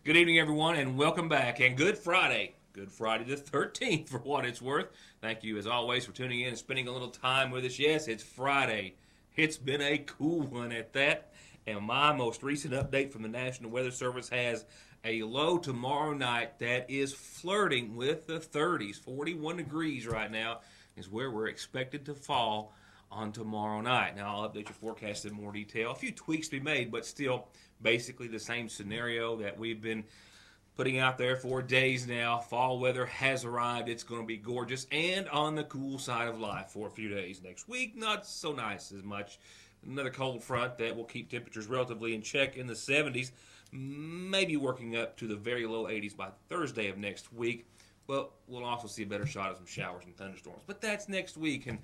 Good evening, everyone, and welcome back. And good Friday. Good Friday the 13th, for what it's worth. Thank you, as always, for tuning in and spending a little time with us. Yes, it's Friday. It's been a cool one at that. And my most recent update from the National Weather Service has a low tomorrow night that is flirting with the 30s. 41 degrees right now is where we're expected to fall on tomorrow night. Now, I'll update your forecast in more detail. A few tweaks to be made, but still basically the same scenario that we've been putting out there for days now. Fall weather has arrived. It's going to be gorgeous and on the cool side of life for a few days. Next week, not so nice as much. Another cold front that will keep temperatures relatively in check in the 70s, maybe working up to the very low 80s by Thursday of next week. But we'll also see a better shot of some showers and thunderstorms. But that's next week, and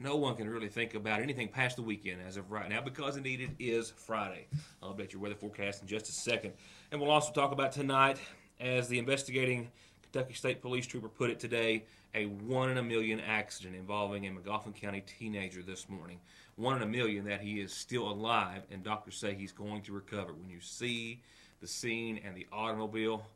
no one can really think about anything past the weekend as of right now because indeed it is Friday. I'll update your weather forecast in just a second. And we'll also talk about tonight, as the investigating Kentucky State Police trooper put it today, a 1 in a million accident involving a Magoffin County teenager this morning. 1 in a million that he is still alive, and doctors say he's going to recover. When you see the scene and the automobile,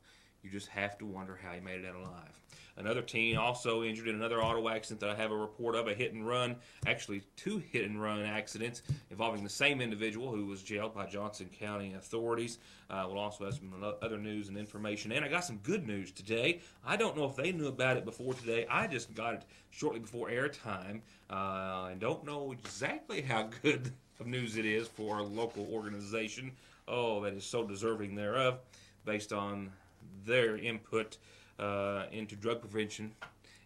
you just have to wonder how he made it out alive. Another teen also injured in another auto accident that I have a report of, a hit and run, actually 2 hit and run accidents involving the same individual who was jailed by Johnson County authorities. We'll also have some other news and information. And I got some good news today. I don't know if they knew about it before today. I just got it shortly before airtime and don't know exactly how good of news it is for a local organization. Oh, that is so deserving thereof based on their input into drug prevention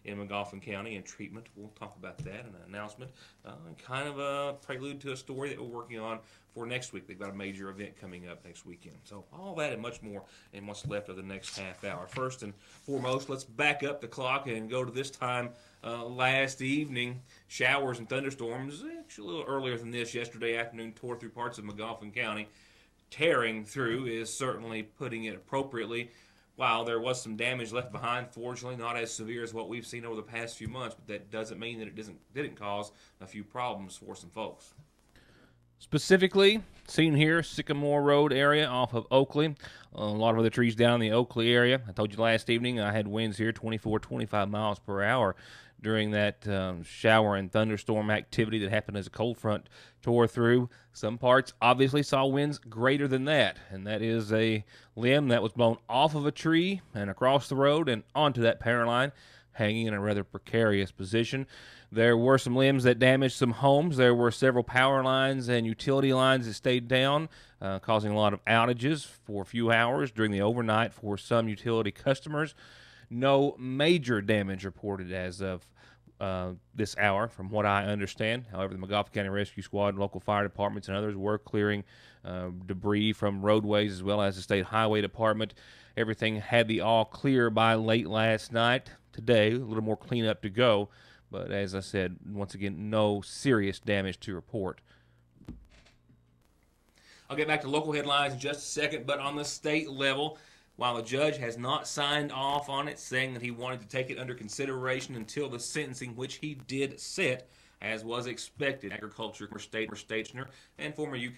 in Magoffin County and treatment. We'll talk about that in an announcement. And kind of a prelude to a story that we're working on for next week. They've got a major event coming up next weekend. So all that and much more in what's left of the next half hour. First and foremost, let's back up the clock and go to this time last evening. Showers and thunderstorms, actually a little earlier than this, yesterday afternoon, tore through parts of Magoffin County. Tearing through is certainly putting it appropriately. While there was some damage left behind, fortunately not as severe as what we've seen over the past few months, but that doesn't mean that it didn't cause a few problems for some folks. Specifically, seen here, Sycamore Road area off of Oakley. A lot of other trees down in the Oakley area. I told you last evening I had winds here 24, 25 miles per hour during that shower and thunderstorm activity that happened as a cold front tore through. Some parts obviously saw winds greater than that, and that is a limb that was blown off of a tree and across the road and onto that power line, hanging in a rather precarious position. There were some limbs that damaged some homes. There were several power lines and utility lines that stayed down, causing a lot of outages for a few hours during the overnight for some utility customers. No major damage reported as of this hour, from what I understand. However, the Magoffin County Rescue Squad, local fire departments, and others were clearing debris from roadways as well as the State Highway Department. Everything had the all clear by late last night. Today, a little more cleanup to go. But as I said, once again, no serious damage to report. I'll get back to local headlines in just a second, but on the state level, while the judge has not signed off on it, saying that he wanted to take it under consideration until the sentencing, which he did set, as was expected, agriculture state stationer and former UK.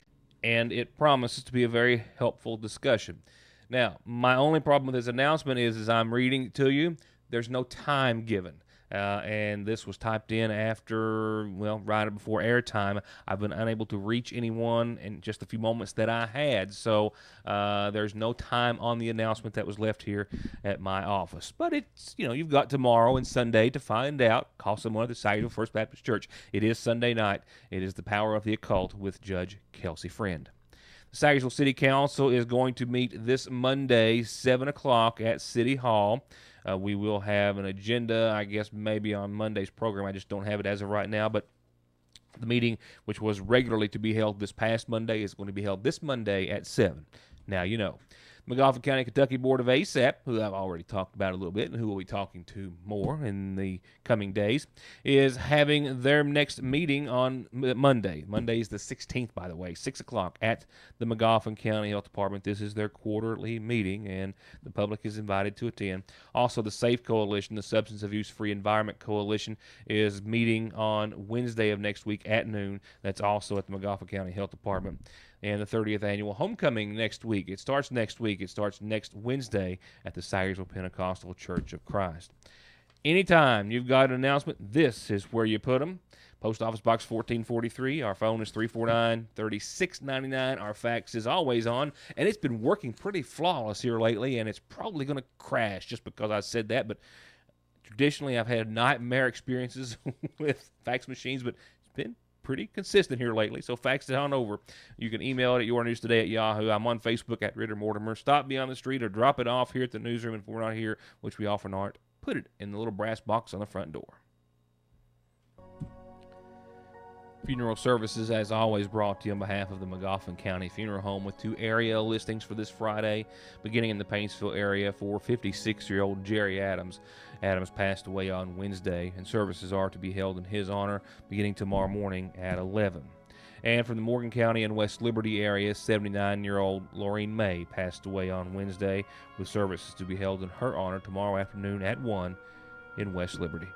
And it promises to be a very helpful discussion. Now, my only problem with this announcement is, as I'm reading it to you, there's no time given. And this was typed in after, right before airtime. I've been unable to reach anyone in just a few moments that I had. So there's no time on the announcement that was left here at my office. But it's, you've got tomorrow and Sunday to find out. Call someone at the Sagerville First Baptist Church. It is Sunday night. It is the Power of the Occult with Judge Kelsey Friend. The Sagersville City Council is going to meet this Monday, 7 o'clock at City Hall. We will have an agenda, I guess, maybe on Monday's program. I just don't have it as of right now. But the meeting, which was regularly to be held this past Monday, is going to be held this Monday at 7. Now you know. Magoffin County, Kentucky Board of ASAP, who I've already talked about a little bit and who we'll be talking to more in the coming days, is having their next meeting on Monday. Monday is the 16th, by the way, 6 o'clock at the Magoffin County Health Department. This is their quarterly meeting, and the public is invited to attend. Also, the SAFE Coalition, the Substance Abuse Free Environment Coalition, is meeting on Wednesday of next week at noon. That's also at the Magoffin County Health Department. and the 30th annual homecoming next week. It starts next week. It starts next Wednesday at the Sayersville Pentecostal Church of Christ. Anytime you've got an announcement, this is where you put them. Post Office Box 1443. Our phone is 349-3699. Our fax is always on, and it's been working pretty flawless here lately, and it's probably going to crash just because I said that, but traditionally I've had nightmare experiences with fax machines, but it's been pretty consistent here lately, so fax it on over. You can email it at yournewstoday at Yahoo. I'm on Facebook at Ritt or Mortimer. Stop me on the street or drop it off here at the newsroom if we're not here, which we often aren't. Put it in the little brass box on the front door. Funeral services, as always, brought to you on behalf of the Magoffin County Funeral Home with 2 area listings for this Friday, beginning in the Paintsville area for 56-year-old Jerry Adams. Adams passed away on Wednesday, and services are to be held in his honor beginning tomorrow morning at 11. And from the Morgan County and West Liberty area, 79-year-old Laureen May passed away on Wednesday, with services to be held in her honor tomorrow afternoon at 1 in West Liberty.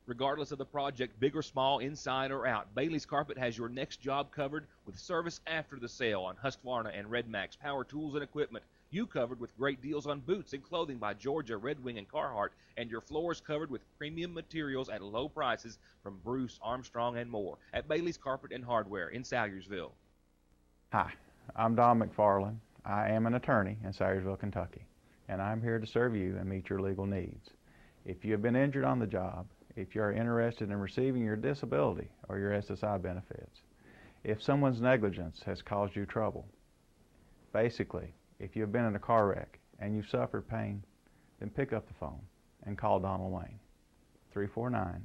Regardless of the project, big or small, inside or out, Bailey's Carpet has your next job covered with service after the sale on Husqvarna and Red Max power tools and equipment. You covered with great deals on boots and clothing by Georgia, Red Wing, and Carhartt, and your floors covered with premium materials at low prices from Bruce, Armstrong, and more at Bailey's Carpet and Hardware in Salyersville. Hi, I'm Don McFarland. I am an attorney in Salyersville, Kentucky, and I'm here to serve you and meet your legal needs. If you have been injured on the job, if you are interested in receiving your disability or your SSI benefits, if someone's negligence has caused you trouble, basically, if you have been in a car wreck and you've suffered pain, then pick up the phone and call Donald Wayne, 349-9000.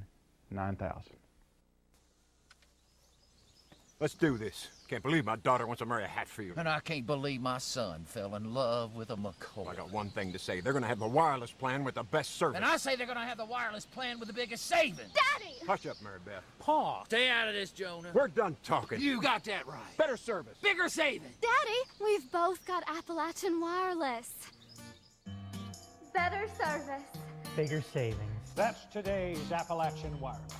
Let's do this. Can't believe my daughter wants to marry a Hatfield. And I can't believe my son fell in love with a McCoy. I got one thing to say. They're going to have the wireless plan with the best service. And I say they're going to have the wireless plan with the biggest savings. Daddy! Hush up, Mary Beth. Pa, stay out of this, Jonah. We're done talking. You got that right. Better service. Bigger savings. Daddy, we've both got Appalachian Wireless. Better service. Bigger savings. That's today's Appalachian Wireless.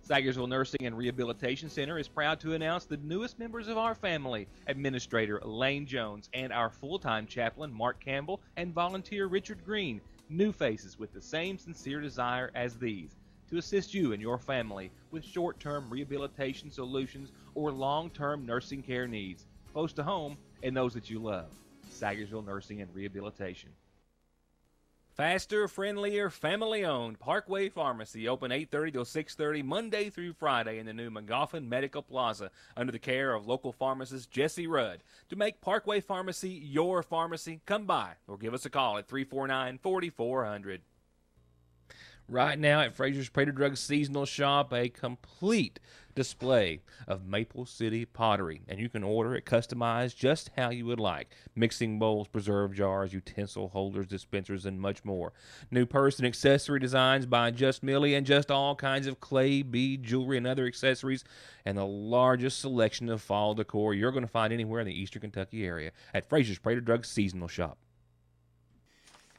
Salyersville Nursing and Rehabilitation Center is proud to announce the newest members of our family, Administrator Lane Jones and our full-time chaplain Mark Campbell and volunteer Richard Green, new faces with the same sincere desire as these, to assist you and your family with short-term rehabilitation solutions or long-term nursing care needs, close to home and those that you love. Salyersville Nursing and Rehabilitation. Faster, friendlier, family-owned Parkway Pharmacy, open 8:30 till 6:30 Monday through Friday in the new Magoffin Medical Plaza under the care of local pharmacist Jesse Rudd. To make Parkway Pharmacy your pharmacy, come by or give us a call at 349-4400. Right now at Fraser's Prater Drug Seasonal Shop, a complete display of Maple City pottery, and you can order it customized just how you would like. Mixing bowls, preserve jars, utensil holders, dispensers, and much more. New purse and accessory designs by Just Millie, and just all kinds of clay, bead, jewelry, and other accessories, and the largest selection of fall decor you're going to find anywhere in the eastern Kentucky area at Fraser's Prater Drug Seasonal Shop.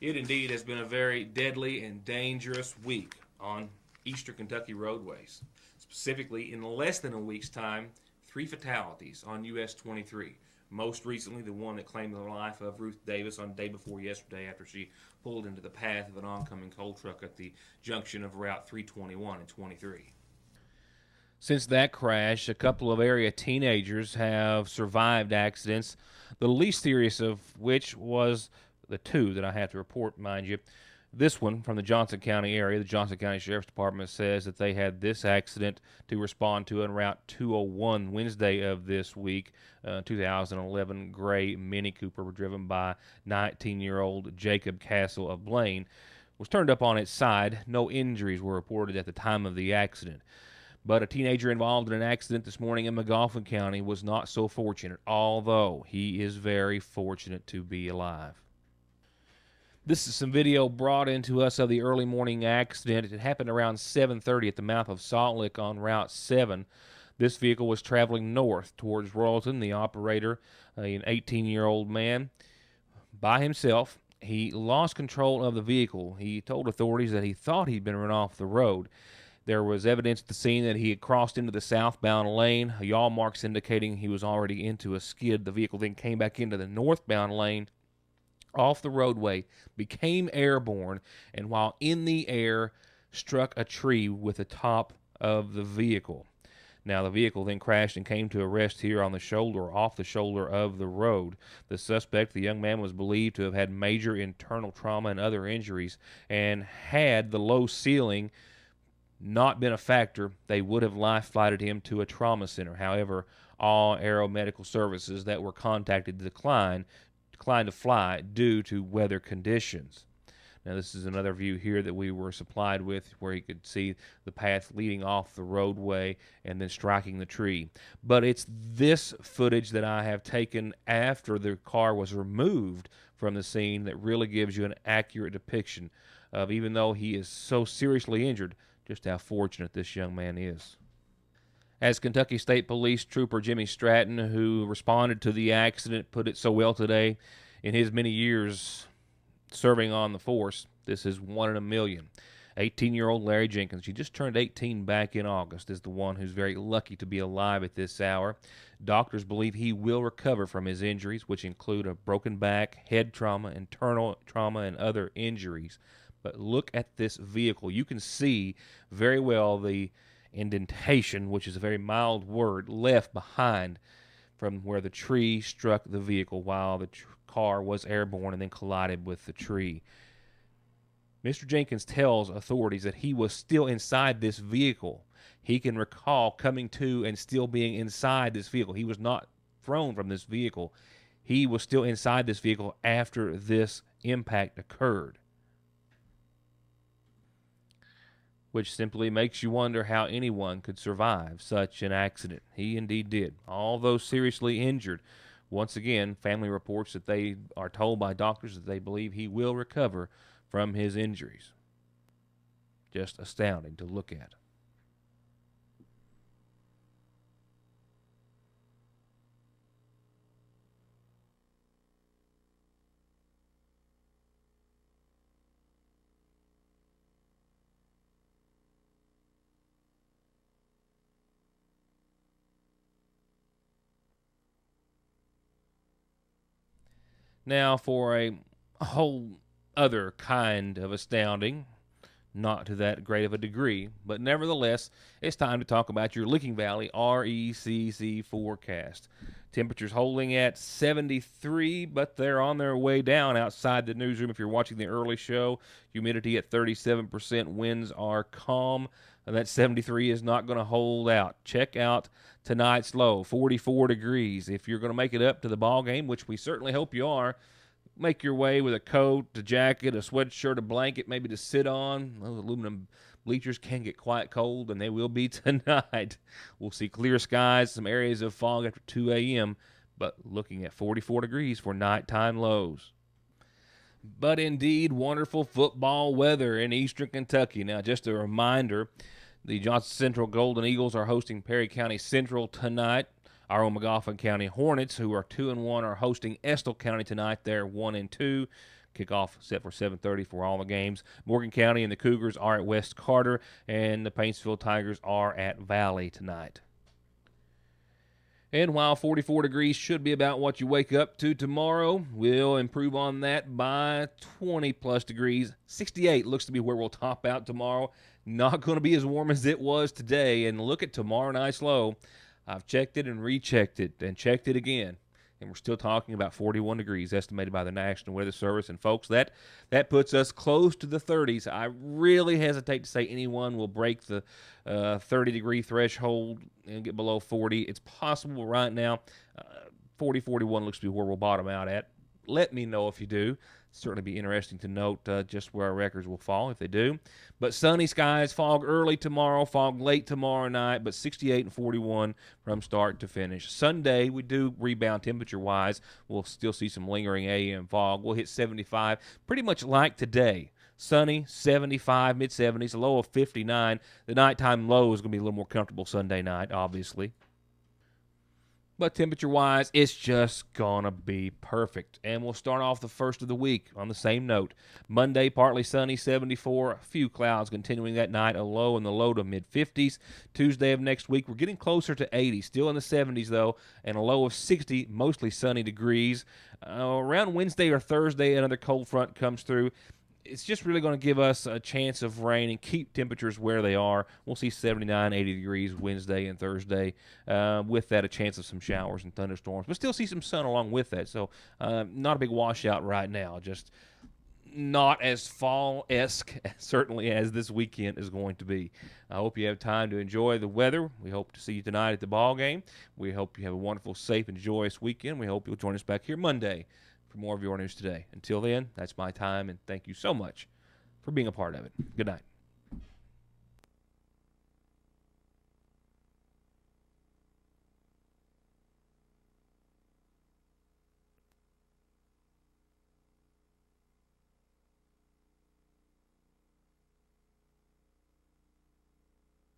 It indeed has been a very deadly and dangerous week on eastern Kentucky roadways. Specifically, in less than a week's time, 3 fatalities on US 23. Most recently, the one that claimed the life of Ruth Davis on the day before yesterday after she pulled into the path of an oncoming coal truck at the junction of Route 321 and 23. Since that crash, a couple of area teenagers have survived accidents, the least serious of which was the 2 that I have to report, mind you. This one from the Johnson County area, the Johnson County Sheriff's Department says that they had this accident to respond to on Route 201 Wednesday of this week. 2011 gray Mini Cooper driven by 19-year-old Jacob Castle of Blaine was turned up on its side. No injuries were reported at the time of the accident. But a teenager involved in an accident this morning in Magoffin County was not so fortunate, although he is very fortunate to be alive. This is some video brought into us of the early morning accident. It happened around 7:30 at the mouth of Salt Lick on Route 7. This vehicle was traveling north towards Royalton. The operator, an 18-year-old man, by himself, he lost control of the vehicle. He told authorities that he thought he'd been run off the road. There was evidence at the scene that he had crossed into the southbound lane, yaw marks indicating he was already into a skid. The vehicle then came back into the northbound lane off the roadway, became airborne, and while in the air, struck a tree with the top of the vehicle. Now, the vehicle then crashed and came to a rest here on the shoulder, off the shoulder of the road. The suspect, the young man, was believed to have had major internal trauma and other injuries, and had the low ceiling not been a factor, they would have life flighted him to a trauma center. However, all aeromedical services that were contacted declined to fly due to weather conditions. Now, this is another view here that we were supplied with where you could see the path leading off the roadway and then striking the tree. But it's this footage that I have taken after the car was removed from the scene that really gives you an accurate depiction of, even though he is so seriously injured, just how fortunate this young man is. As Kentucky State Police Trooper Jimmy Stratton, who responded to the accident, put it so well today, in his many years serving on the force, this is 1 in a million. 18-year-old Larry Jenkins, he just turned 18 back in August, is the one who's very lucky to be alive at this hour. Doctors believe he will recover from his injuries, which include a broken back, head trauma, internal trauma, and other injuries. But look at this vehicle. You can see very well the indentation, which is a very mild word, left behind from where the tree struck the vehicle while the car was airborne and then collided with the tree. Mr. Jenkins tells authorities that he was still inside this vehicle. He can recall coming to and still being inside this vehicle. He was not thrown from this vehicle. He was still inside this vehicle after this impact occurred, which simply makes you wonder how anyone could survive such an accident. He indeed did. Although seriously injured, once again, family reports that they are told by doctors that they believe he will recover from his injuries. Just astounding to look at. Now, for a whole other kind of astounding, not to that great of a degree, but nevertheless, it's time to talk about your Licking Valley RECC forecast. Temperatures holding at 73, but they're on their way down outside the newsroom if you're watching the early show. Humidity at 37%, winds are calm, and that 73 is not going to hold out. Check out tonight's low, 44 degrees. If you're going to make it up to the ball game, which we certainly hope you are, make your way with a coat, a jacket, a sweatshirt, a blanket, maybe to sit on. Those aluminum bleachers can get quite cold, and they will be tonight. We'll see clear skies, some areas of fog after 2 a.m., but looking at 44 degrees for nighttime lows. But indeed, wonderful football weather in eastern Kentucky. Now, just a reminder, the Johnson Central Golden Eagles are hosting Perry County Central tonight. Our own McGoffin County Hornets, who are 2-1, are hosting Estill County tonight. They're 1-2. Kickoff set for 7:30 for all the games. Morgan County and the Cougars are at West Carter, and the Paintsville Tigers are at Valley tonight. And while 44 degrees should be about what you wake up to tomorrow, we'll improve on that by 20-plus degrees. 68 looks to be where we'll top out tomorrow. Not going to be as warm as it was today. And look at tomorrow night's low. I've checked it and rechecked it and checked it again. And we're still talking about 41 degrees estimated by the National Weather Service. And, folks, that puts us close to the 30s. I really hesitate to say anyone will break the 30-degree threshold and get below 40. It's possible right now. 40, 41 looks to be where we'll bottom out at. Let me know if you do. Certainly be interesting to note just where our records will fall if they do. But sunny skies, fog early tomorrow, fog late tomorrow night, but 68 and 41 from start to finish. Sunday, we do rebound temperature-wise. We'll still see some lingering AM fog. We'll hit 75, pretty much like today. sunny, 75, mid-70s, a low of 59. The nighttime low is going to be a little more comfortable Sunday night, obviously. But temperature-wise, it's just going to be perfect. And we'll start off the first of the week on the same note. Monday, partly sunny, 74. A few clouds continuing that night, a low in the low to mid-50s. Tuesday of next week, we're getting closer to 80. Still in the 70s, though, and a low of 60, mostly sunny degrees. Around Wednesday or Thursday, another cold front comes through. It's just really going to give us a chance of rain and keep temperatures where they are. We'll see 79, 80 degrees Wednesday and Thursday. With that, a chance of some showers and thunderstorms. But still see some sun along with that. So not a big washout right now. Just not as fall-esque, certainly, as this weekend is going to be. I hope you have time to enjoy the weather. We hope to see you tonight at the ball game. We hope you have a wonderful, safe, and joyous weekend. We hope you'll join us back here Monday for more of your news today. Until then, that's my time, and thank you so much for being a part of it. Good night.